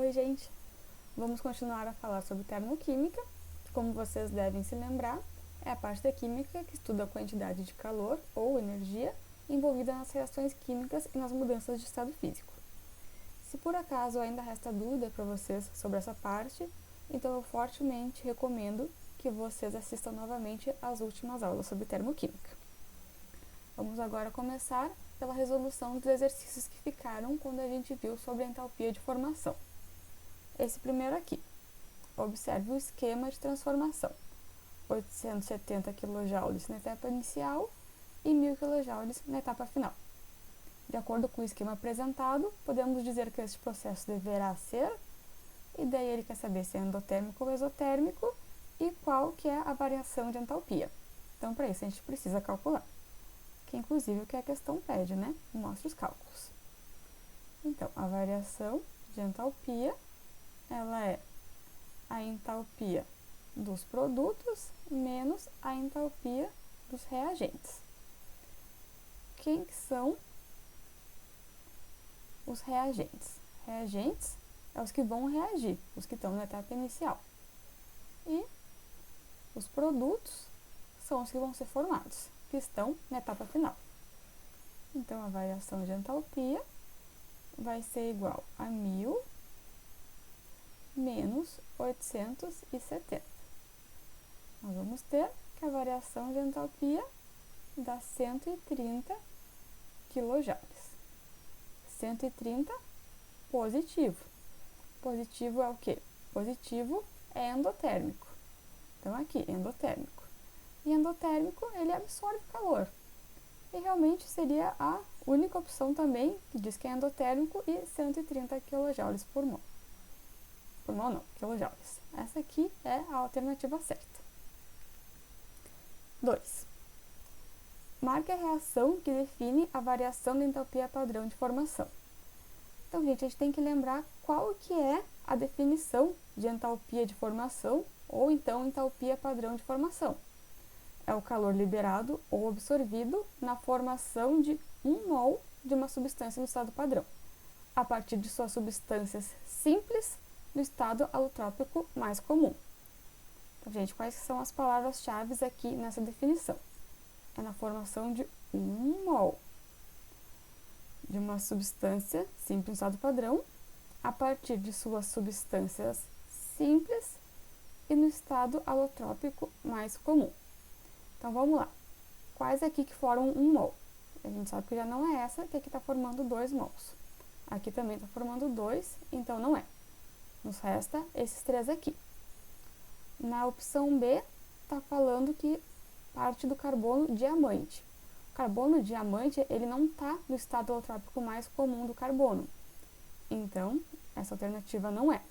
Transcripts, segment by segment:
Oi, gente! Vamos continuar a falar sobre termoquímica, que, como vocês devem se lembrar, é a parte da química que estuda a quantidade de calor ou energia envolvida nas reações químicas e nas mudanças de estado físico. Se por acaso ainda resta dúvida para vocês sobre essa parte, então eu fortemente recomendo que vocês assistam novamente às últimas aulas sobre termoquímica. Vamos agora começar pela resolução dos exercícios que ficaram quando a gente viu sobre a entalpia de formação. Esse primeiro aqui. Observe o esquema de transformação. 870 kJ na etapa inicial e 1000 kJ na etapa final. De acordo com o esquema apresentado, podemos dizer que este processo deverá ser, e daí ele quer saber se é endotérmico ou exotérmico e qual que é a variação de entalpia. Então, para isso, a gente precisa calcular, que inclusive é o que a questão pede, né? Mostra os cálculos. Então, a variação de entalpia, ela é a entalpia dos produtos menos a entalpia dos reagentes. Quem que são os reagentes? Reagentes é os que vão reagir, os que estão na etapa inicial. E os produtos são os que vão ser formados, que estão na etapa final. Então, a variação de entalpia vai ser igual a 1000 menos 870. Nós vamos ter que a variação de entalpia dá 130 kJ. 130 positivo. Positivo é o quê? Positivo é endotérmico. Então, aqui, endotérmico. E endotérmico, ele absorve calor. E realmente seria a única opção também que diz que é endotérmico e 130 kJ por mol. Por mol não, quilojoules. Essa aqui é a alternativa certa. 2. Marque a reação que define a variação da entalpia padrão de formação. Então, gente, a gente tem que lembrar qual que é a definição de entalpia de formação ou então entalpia padrão de formação. É o calor liberado ou absorvido na formação de 1 mol de uma substância no estado padrão, a partir de suas substâncias simples no estado alotrópico mais comum. Então, gente, quais são as palavras-chave aqui nessa definição? É na formação de 1 mol de uma substância simples no estado padrão, a partir de suas substâncias simples e no estado alotrópico mais comum. Então, vamos lá. Quais aqui que formam 1 mol? A gente sabe que já não é essa, que aqui está formando 2 mols. Aqui também está formando 2, então não é. Nos resta esses 3 aqui. Na opção B, está falando que parte do carbono diamante. O carbono diamante, ele não está no estado alotrópico mais comum do carbono. Então, essa alternativa não é.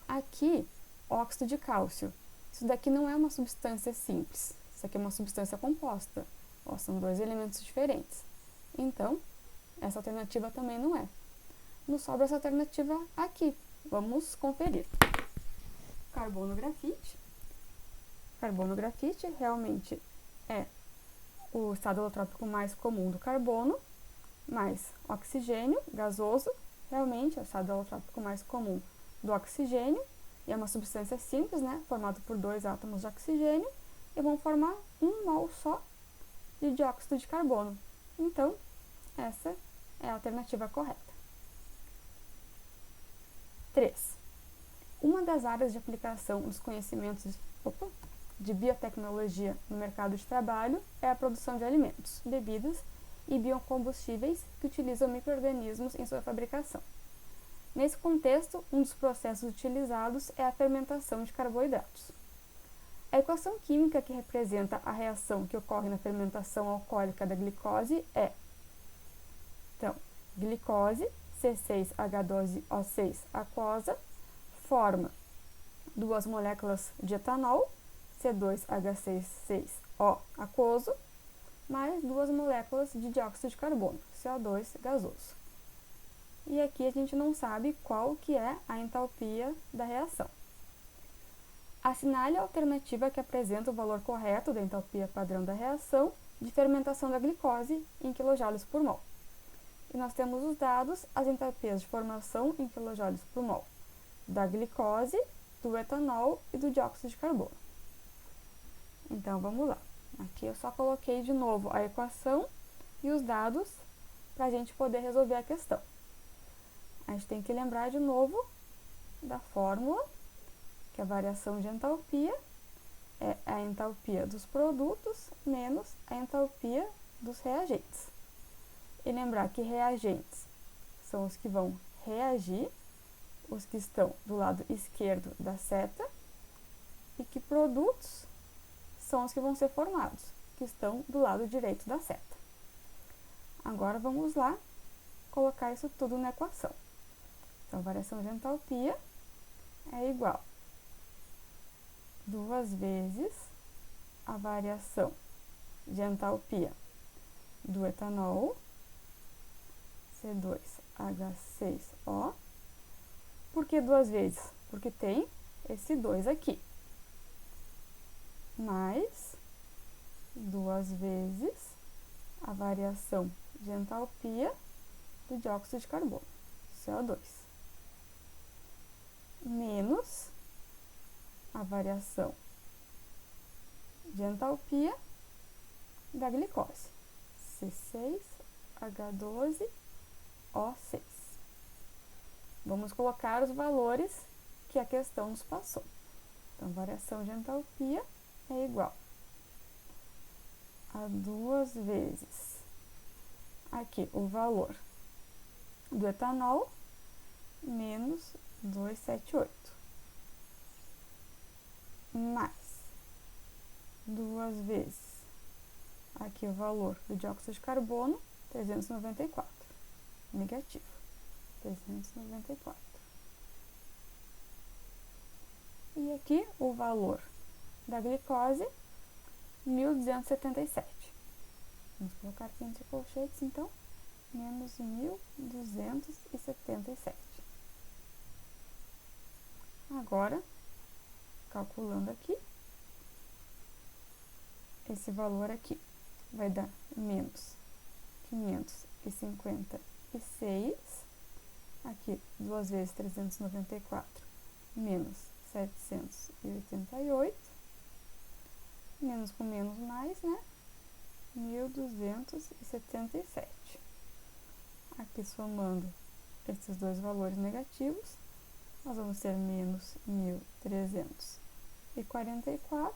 Aqui, óxido de cálcio. Isso daqui não é uma substância simples. Isso aqui é uma substância composta. Ó, são 2 elementos diferentes. Então, essa alternativa também não é. Nos sobra essa alternativa aqui. Vamos conferir. Carbono grafite. Carbono grafite realmente é o estado alotrópico mais comum do carbono, mais oxigênio gasoso, realmente é o estado alotrópico mais comum do oxigênio, e é uma substância simples, né, formado por 2 átomos de oxigênio, e vão formar 1 mol só de dióxido de carbono. Então, essa é a alternativa correta. 3. Uma das áreas de aplicação dos conhecimentos de biotecnologia no mercado de trabalho é a produção de alimentos, bebidas e biocombustíveis que utilizam micro-organismos em sua fabricação. Nesse contexto, um dos processos utilizados é a fermentação de carboidratos. A equação química que representa a reação que ocorre na fermentação alcoólica da glicose é, então, glicose, C6H12O6 aquosa, forma 2 moléculas de etanol, C2H66O aquoso, mais 2 moléculas de dióxido de carbono, CO2 gasoso. E aqui a gente não sabe qual que é a entalpia da reação. Assinale a alternativa que apresenta o valor correto da entalpia padrão da reação de fermentação da glicose em kJ por mol. E nós temos os dados, as entalpias de formação em quilojoules por mol da glicose, do etanol e do dióxido de carbono. Então, vamos lá. Aqui eu só coloquei de novo a equação e os dados para a gente poder resolver a questão. A gente tem que lembrar de novo da fórmula, que a variação de entalpia é a entalpia dos produtos menos a entalpia dos reagentes. E lembrar que reagentes são os que vão reagir, os que estão do lado esquerdo da seta, e que produtos são os que vão ser formados, que estão do lado direito da seta. Agora vamos lá colocar isso tudo na equação. Então, a variação de entalpia é igual a 2 vezes a variação de entalpia do etanol, C2H6O. Por que 2 vezes? Porque tem esse 2 aqui. Mais 2 vezes a variação de entalpia do dióxido de carbono, CO2. Menos a variação de entalpia da glicose, C6H12O6. Vamos colocar os valores que a questão nos passou. Então, variação de entalpia é igual a 2 vezes aqui o valor do etanol menos 278, mais 2 vezes aqui o valor do dióxido de carbono, 394, negativo, 394. E aqui o valor da glicose, 1277. Vamos colocar aqui entre colchetes, então, menos 1277. Agora, calculando aqui, esse valor aqui vai dar menos 556, aqui 2 vezes 394, menos 788, menos com menos mais, né? 1277. Aqui somando esses dois valores negativos, nós vamos ter menos 1344,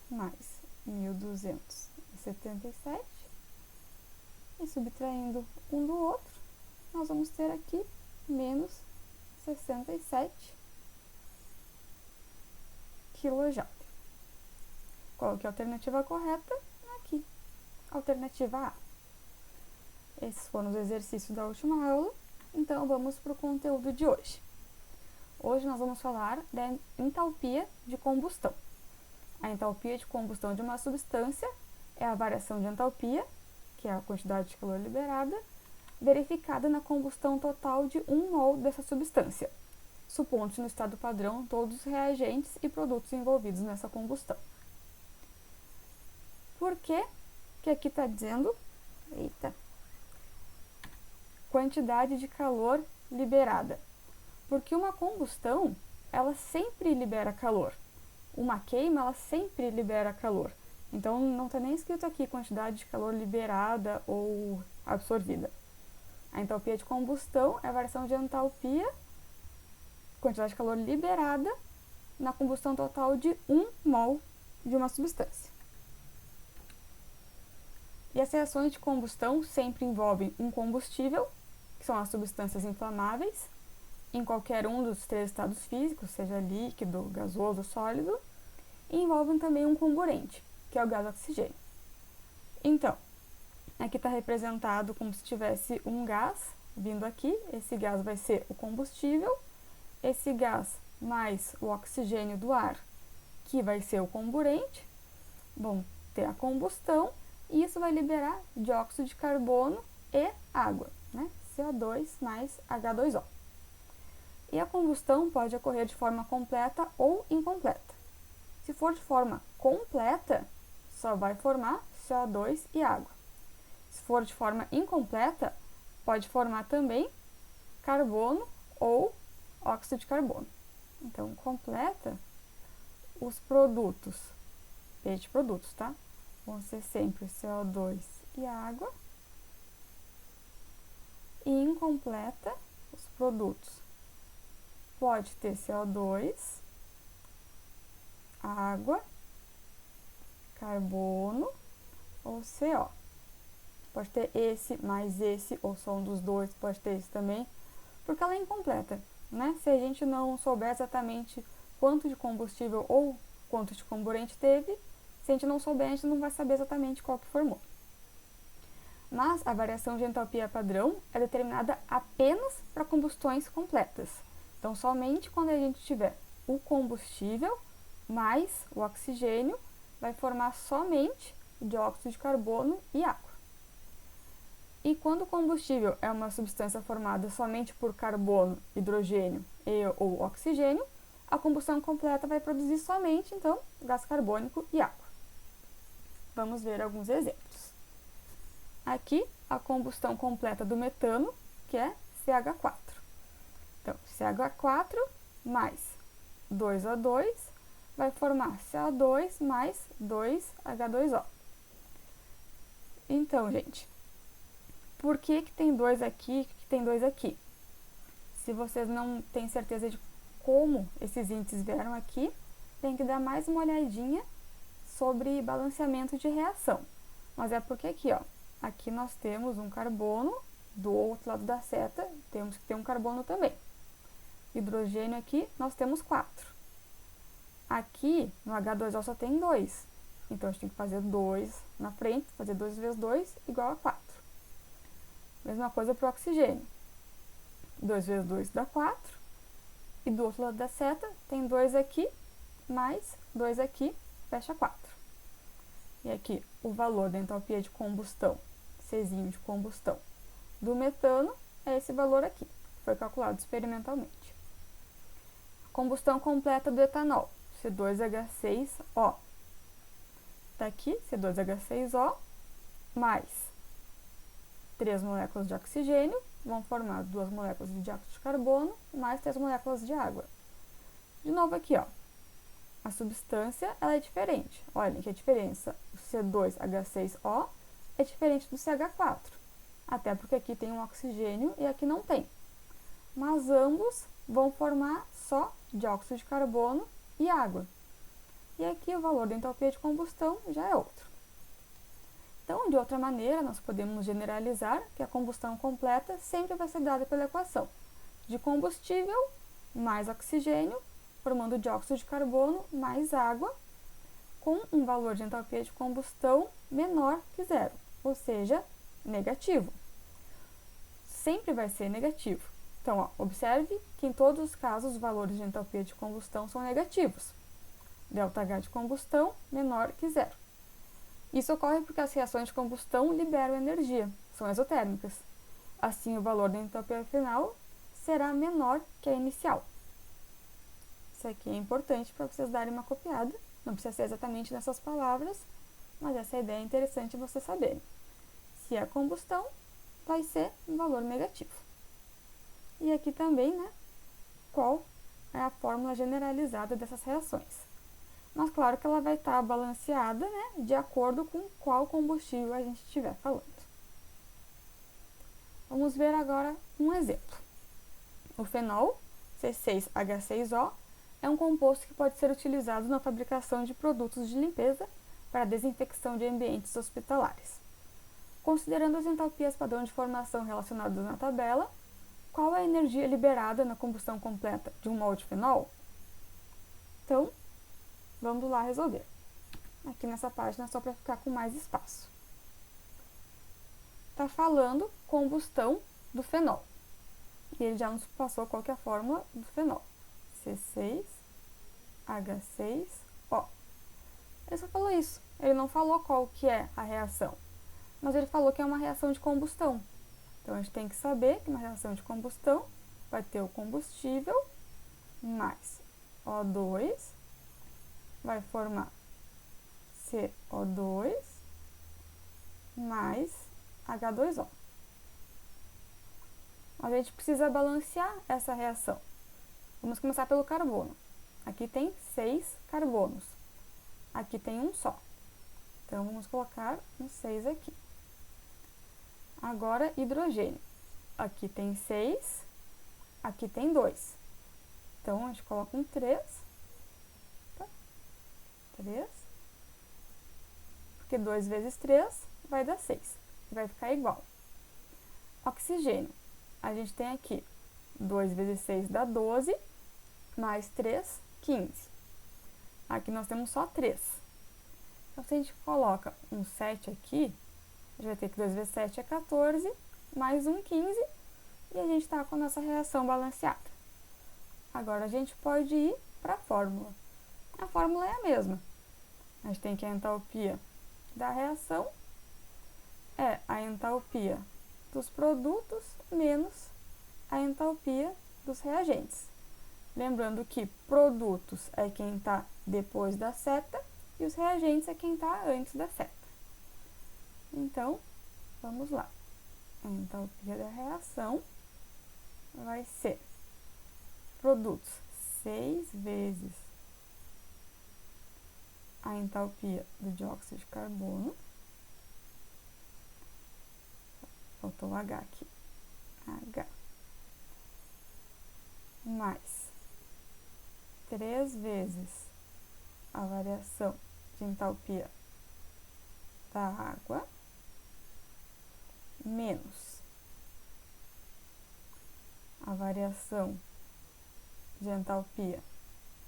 mais 1277, e subtraindo um do outro, nós vamos ter aqui menos 67 kJ. Qual que é a alternativa correta? Aqui, alternativa A. Esses foram os exercícios da última aula, então vamos para o conteúdo de hoje. Hoje nós vamos falar da entalpia de combustão. A entalpia de combustão de uma substância é a variação de entalpia, que é a quantidade de calor liberada, verificada na combustão total de 1 mol dessa substância, supondo-se no estado padrão todos os reagentes e produtos envolvidos nessa combustão. Por que aqui está dizendo, quantidade de calor liberada? Porque uma combustão, ela sempre libera calor. Uma queima, ela sempre libera calor. Então, não está nem escrito aqui quantidade de calor liberada ou absorvida. A entalpia de combustão é a variação de entalpia, quantidade de calor liberada, na combustão total de 1 mol de uma substância. E as reações de combustão sempre envolvem um combustível, que são as substâncias inflamáveis, em qualquer um dos 3 estados físicos, seja líquido, gasoso ou sólido, e envolvem também um comburente, que é o gás oxigênio. Então, aqui está representado como se tivesse um gás vindo aqui, esse gás vai ser o combustível, esse gás mais o oxigênio do ar, que vai ser o comburente, vão ter a combustão, e isso vai liberar dióxido de carbono e água, né? CO2 mais H2O. E a combustão pode ocorrer de forma completa ou incompleta. Se for de forma completa, só vai formar CO2 e água. Se for de forma incompleta, pode formar também carbono ou óxido de carbono. Então, completa os produtos, P de produtos, tá? Vão ser sempre CO2 e água. E incompleta os produtos. Pode ter CO2, água, carbono ou CO. Pode ter esse mais esse, ou só um dos dois, pode ter esse também, porque ela é incompleta, né? Se a gente não souber exatamente quanto de combustível ou quanto de comburente teve, se a gente não souber, a gente não vai saber exatamente qual que formou. Mas a variação de entalpia padrão é determinada apenas para combustões completas. Então, somente quando a gente tiver o combustível mais o oxigênio, vai formar somente o dióxido de carbono e água. E quando o combustível é uma substância formada somente por carbono, hidrogênio ou oxigênio, a combustão completa vai produzir somente, então, gás carbônico e água. Vamos ver alguns exemplos. Aqui, a combustão completa do metano, que é CH4. Então, CH4 mais 2O2 vai formar CO2 mais 2H2O. Então, gente, por que tem 2 aqui e que tem 2 aqui? Se vocês não têm certeza de como esses índices vieram aqui, tem que dar mais uma olhadinha sobre balanceamento de reação. Mas é porque aqui, ó, aqui nós temos um carbono, do outro lado da seta temos que ter um carbono também. Hidrogênio aqui nós temos 4. Aqui no H2O só tem 2. Então a gente tem que fazer 2 na frente, fazer 2 vezes 2 igual a 4. Mesma coisa para o oxigênio. 2 vezes 2 dá 4. E do outro lado da seta tem 2 aqui, mais 2 aqui, fecha 4. E aqui o valor da entalpia de combustão, Czinho de combustão, do metano é esse valor aqui, que foi calculado experimentalmente. A combustão completa do etanol, C2H6O. Está aqui, C2H6O, mais 3 moléculas de oxigênio, vão formar 2 moléculas de dióxido de carbono, mais 3 moléculas de água. De novo aqui, ó, a substância ela é diferente. Olhem que a diferença, o C2H6O é diferente do CH4, até porque aqui tem um oxigênio e aqui não tem. Mas ambos vão formar só dióxido de carbono e água. E aqui o valor da entalpia de combustão já é outro. Então, de outra maneira, nós podemos generalizar que a combustão completa sempre vai ser dada pela equação de combustível mais oxigênio, formando dióxido de carbono mais água, com um valor de entalpia de combustão menor que zero, ou seja, negativo. Sempre vai ser negativo. Então, ó, observe que em todos os casos os valores de entalpia de combustão são negativos. ΔH de combustão menor que zero. Isso ocorre porque as reações de combustão liberam energia, são exotérmicas. Assim, o valor da entalpia final será menor que a inicial. Isso aqui é importante para vocês darem uma copiada. Não precisa ser exatamente nessas palavras, mas essa ideia é interessante vocês saberem. Se é combustão, vai ser um valor negativo. E aqui também, né, qual é a fórmula generalizada dessas reações. Mas claro que ela vai estar balanceada, né, de acordo com qual combustível a gente estiver falando. Vamos ver agora um exemplo. O fenol, C6H6O, é um composto que pode ser utilizado na fabricação de produtos de limpeza para desinfecção de ambientes hospitalares. Considerando as entalpias padrão de formação relacionadas na tabela, qual é a energia liberada na combustão completa de um mol de fenol? Então, vamos lá resolver. Aqui nessa página só para ficar com mais espaço. Está falando combustão do fenol. E ele já nos passou qual que é a fórmula do fenol. C6H6O. Ele só falou isso. Ele não falou qual que é a reação. Mas ele falou que é uma reação de combustão. Então, a gente tem que saber que uma reação de combustão vai ter o combustível mais O2, vai formar CO2 mais H2O. a gente precisa balancear essa reação. Vamos começar pelo carbono. Aqui tem 6 carbonos. Aqui tem um só. Então, vamos colocar um 6 aqui. Agora, hidrogênio. Aqui tem 6, aqui tem 2. Então, a gente coloca um 3. Tá? 3. Porque 2 vezes 3 vai dar 6. Vai ficar igual. Oxigênio. A gente tem aqui 2 vezes 6 dá 12, mais 3, 15. Aqui nós temos só 3. Então, se a gente coloca um 7 aqui, a gente vai ter que 2 vezes 7 é 14, mais um 15, e a gente está com a nossa reação balanceada. Agora, a gente pode ir para a fórmula. A fórmula é a mesma. A gente tem que a entalpia da reação é a entalpia dos produtos menos a entalpia dos reagentes. Lembrando que produtos é quem está depois da seta e os reagentes é quem está antes da seta. Então, vamos lá. A entalpia da reação vai ser produtos 6 vezes a entalpia do dióxido de carbono. Faltou o H aqui. H. Mais 3 vezes a variação de entalpia da água, menos a variação de entalpia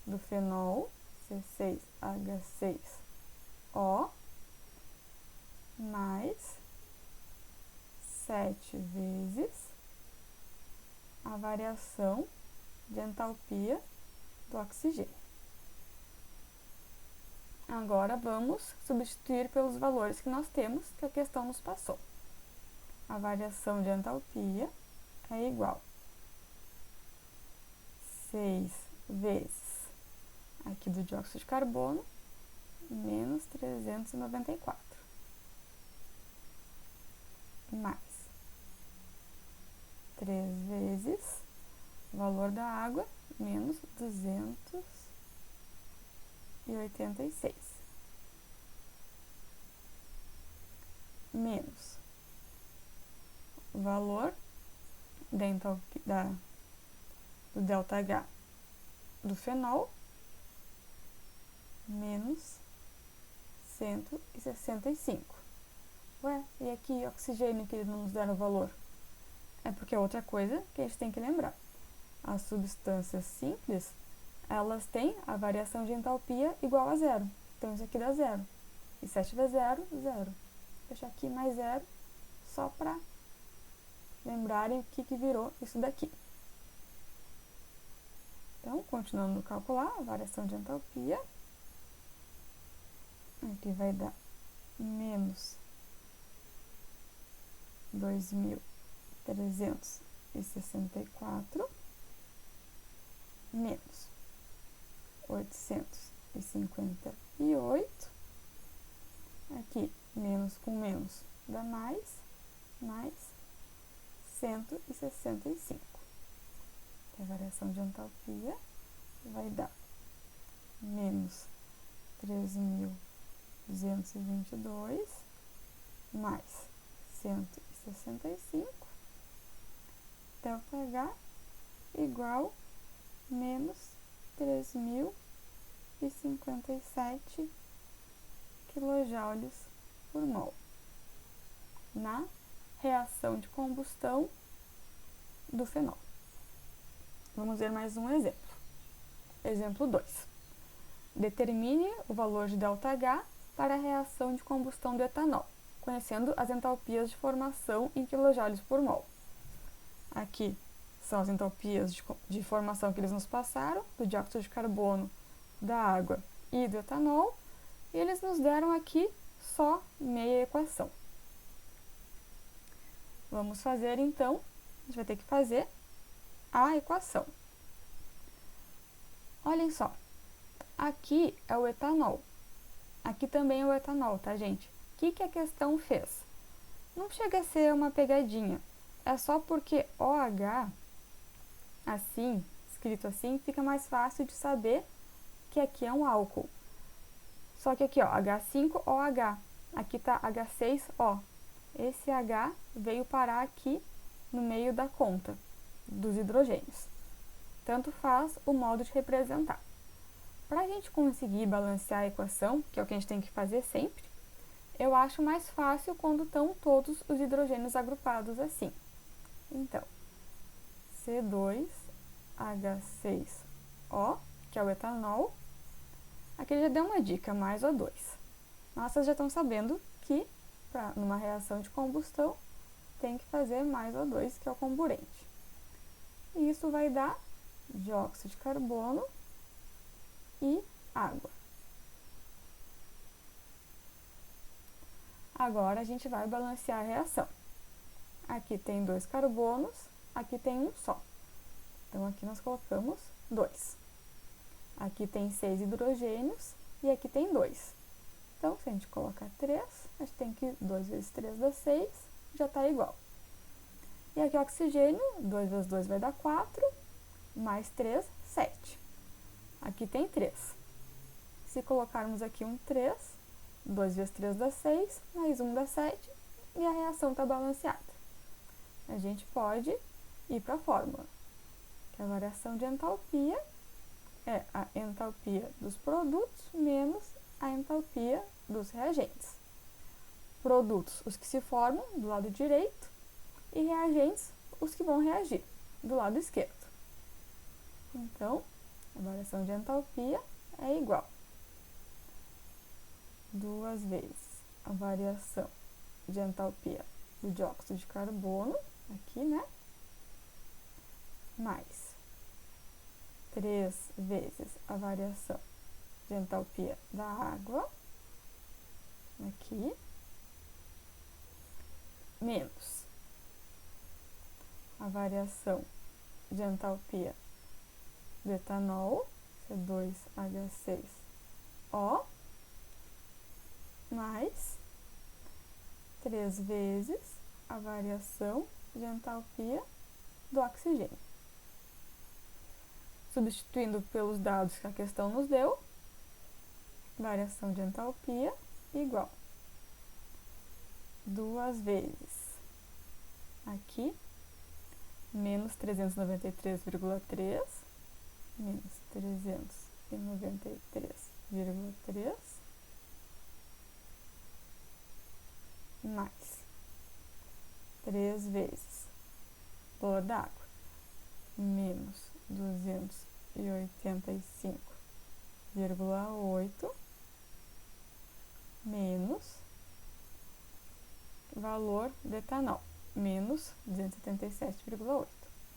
do fenol, C6H6O, mais 7 vezes a variação de entalpia do oxigênio. Agora, vamos substituir pelos valores que nós temos, que a questão nos passou. A variação de entalpia é igual a 6 vezes aqui do dióxido de carbono, menos 394. Mais 3 vezes o valor da água, menos 286. Menos o valor da entalpia, do ΔH do fenol, menos 165. Ué, e aqui oxigênio que eles não nos deram o valor? É porque é outra coisa que a gente tem que lembrar. As substâncias simples, elas têm a variação de entalpia igual a zero. Então, isso aqui dá zero. E 7 vezes 0, 0. Vou deixar aqui mais 0, só para lembrarem o que virou isso daqui. Então, continuando a calcular a variação de entalpia, aqui vai dar menos 2.364, menos 858, aqui menos com menos dá mais 165. A variação de entalpia vai dar menos 3.222 mais 165, ΔH igual menos 3.057 kJ por mol na reação de combustão do fenol. Vamos ver mais um exemplo. Exemplo 2. Determine o valor de ΔH para a reação de combustão do etanol, conhecendo as entalpias de formação em kJ por mol. Aqui são as entalpias de formação que eles nos passaram, do dióxido de carbono, da água e do etanol, e eles nos deram aqui só meia equação. Vamos fazer então, a gente vai ter que fazer a equação. Olhem só, aqui é o etanol, aqui também é o etanol, tá, gente? O que a questão fez? Não chega a ser uma pegadinha, é só porque OH, assim, escrito assim, fica mais fácil de saber que aqui é um álcool. Só que aqui, ó, H5OH, aqui tá H6O. Esse H veio parar aqui no meio da conta dos hidrogênios. Tanto faz o modo de representar. Para a gente conseguir balancear a equação, que é o que a gente tem que fazer sempre, eu acho mais fácil quando estão todos os hidrogênios agrupados assim. Então, C2H6O, que é o etanol. Aqui ele já deu uma dica, mais O2. Mas vocês já estão sabendo que, numa reação de combustão, tem que fazer mais O2, que é o comburente. E isso vai dar dióxido de carbono e água. Agora a gente vai balancear a reação. Aqui tem 2 carbonos, aqui tem um só. Então aqui nós colocamos 2. Aqui tem 6 hidrogênios e aqui tem 2. Então, se a gente colocar 3, a gente tem que 2 vezes 3 dá 6, já está igual. E aqui o oxigênio, 2 vezes 2 vai dar 4, mais 3, 7. Aqui tem 3. Se colocarmos aqui um 3, 2 vezes 3 dá 6, mais 1 dá 7, e a reação está balanceada. A gente pode ir para a fórmula, que a variação de entalpia é a entalpia dos produtos menos a entalpia dos reagentes. Produtos, os que se formam do lado direito, e reagentes, os que vão reagir do lado esquerdo. Então, a variação de entalpia é igual 2 vezes a variação de entalpia do dióxido de carbono, aqui, né? Mais 3 vezes a variação de entalpia da água, aqui, menos a variação de entalpia do etanol, C2H6O, mais 3 vezes a variação de entalpia do oxigênio. Substituindo pelos dados que a questão nos deu, variação de entalpia igual 2 vezes aqui, menos 393,3, menos 393,3, mais 3 vezes valor da água, menos 285,8, menos valor do etanol, menos 277,8,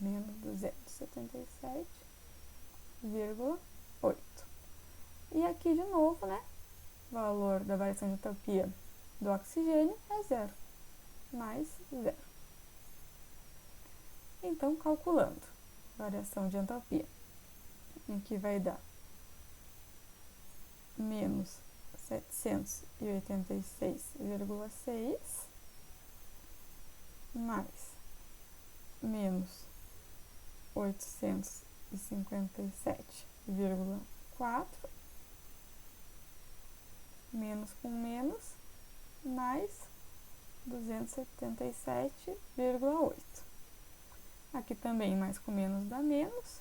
menos 277,8. E aqui de novo, né, valor da variação de entalpia do oxigênio é 0, mais 0. Então, calculando variação de entalpia, aqui vai dar menos 786,6, mais menos 857,4, menos com menos, mais 277,8. Aqui também mais com menos dá menos,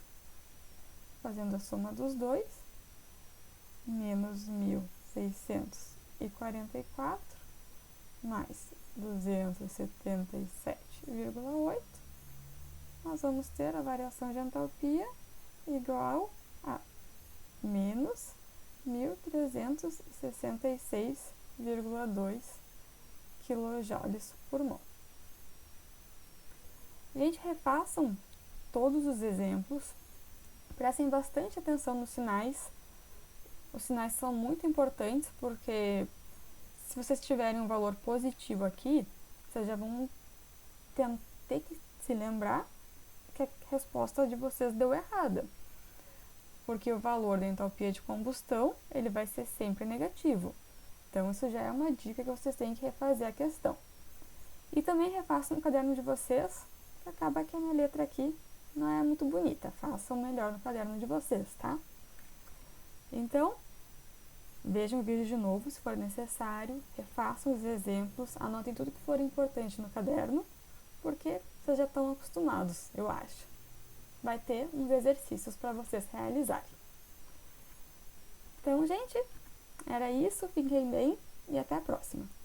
fazendo a soma dos dois, menos 1.644, mais 277,8, nós vamos ter a variação de entalpia igual a menos 1.366,2 kJ por mol. Gente, refaçam todos os exemplos, prestem bastante atenção nos sinais. Os sinais são muito importantes porque se vocês tiverem um valor positivo aqui, vocês já vão ter que se lembrar que a resposta de vocês deu errada. Porque o valor da entalpia de combustão, ele vai ser sempre negativo. Então, isso já é uma dica que vocês têm que refazer a questão. E também refaçam no caderno de vocês acaba que a minha letra aqui não é muito bonita. Façam melhor no caderno de vocês, tá? Então, vejam o vídeo de novo, se for necessário, refaçam os exemplos, anotem tudo que for importante no caderno, porque vocês já estão acostumados, eu acho. Vai ter uns exercícios para vocês realizarem. Então, gente, era isso, fiquem bem e até a próxima!